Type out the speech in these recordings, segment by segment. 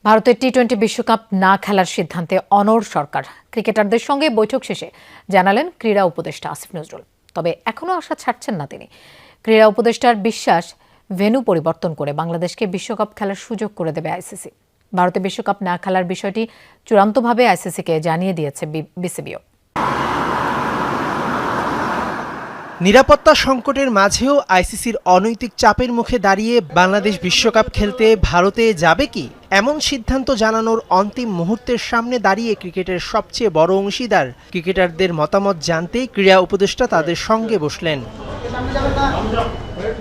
ভারতের টি-20 বিশ্বকাপ না খেলার সিদ্ধান্তে অনড় সরকার। ক্রিকেটারদের সঙ্গে বৈঠক শেষে জানালেন ক্রীড়া উপদেষ্টা আসিফ নজরুল। তবে এখনও আশা ছাড়ছেন না তিনি। ক্রীড়া উপদেষ্টার বিশ্বাস, ভেন্যু পরিবর্তন করে বাংলাদেশকে বিশ্বকাপ খেলার সুযোগ করে দেবে আইসিসি। ভারতে বিশ্বকাপ না খেলার বিষয়টি চূড়ান্তভাবে আইসিসিকে জানিয়ে দিয়েছে বিসিবিও। নিরাপত্তা সংকটের মাঝেও আইসিসির অনৈতিক চাপের মুখে দাঁড়িয়ে বাংলাদেশ বিশ্বকাপ খেলতে ভারতে যাবে কি, এমন সিদ্ধান্ত জানানোর অন্তিম মুহূর্তের সামনে দাঁড়িয়ে ক্রিকেটের সবচেয়ে বড় অংশীদার ক্রিকেটারদের মতামত জানতেই ক্রীড়া উপদেষ্টা তাদের সঙ্গে বসলেন।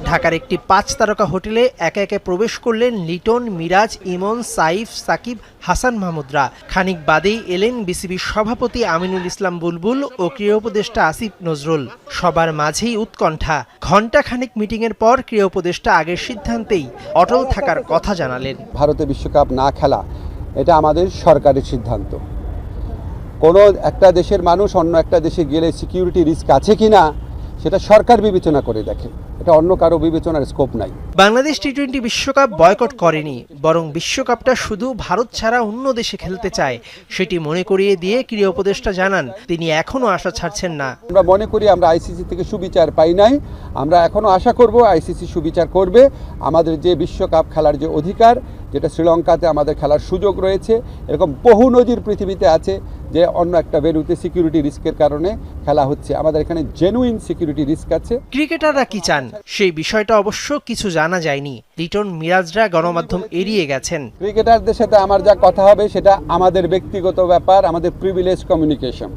ঢাকার একটি 5 তারকা হোটেলে একে একে প্রবেশ করলেন লিটন, মিরাজ, ইমন, সাইফ, সাকিব, হাসান মাহমুদরা। খানিক বাদেই এলেন বিসিবির সভাপতি আমিনুল ইসলাম বুলবুল ও ক্রীড়া উপদেষ্টা আসিফ নজরুল। সবার মাঝেই উৎকণ্ঠা। ঘণ্টা খানিক মিটিংয়ের পর ক্রীড়া উপদেষ্টা আগের সিদ্ধান্তেই অটল থাকার কথা জানালেন। ভারতে বিশ্বকাপ না খেলা এটা আমাদের সরকারের সিদ্ধান্ত। কোনো একটা দেশের মানুষ অন্য একটা দেশে গেলে সিকিউরিটি রিস্ক আছে কিনা সেটা সরকার বিবেচনা করে দেখে, এটা অন্য কারো বিবেচনার স্কোপ নাই। বাংলাদেশ টি-20 বিশ্বকাপ বয়কট করেনি, বরং বিশ্বকাপটা শুধু ভারত ছাড়া অন্য দেশে খেলতে চায়, সেটি মনে করিয়ে দিয়ে ক্রীড়া উপদেষ্টা জানান তিনি এখনো আশা ছাড়ছেন না। আমরা মনে করি আমরা আইসিসি থেকে সুবিচার পাই নাই, আমরা এখনো আশা করব আইসিসি সুবিচার করবে। আমাদের যে বিশ্বকাপ খেলার যে অধিকার, যেটা শ্রীলঙ্কাতে আমাদের খেলার সুযোগ রয়েছে, এরকম বহু নজির পৃথিবীতে আছে যে অন্য একটা ভেন্যুতে সিকিউরিটি রিস্কের কারণে খেলা হচ্ছে। আমাদের এখানে জেনুইন সিকিউরিটি রিস্ক আছে। ক্রিকেটাররা কি চান সেই বিষয়টা অবশ্য কিছু জানা যায়নি। লিটন, মিরাজরা গণমাধ্যম এড়িয়ে গেছেন। ক্রিকেটারদের সাথে আমার যা কথা হবে সেটা আমাদের ব্যক্তিগত ব্যাপার, আমাদের প্রিভিলেজ কমিউনিকেশন।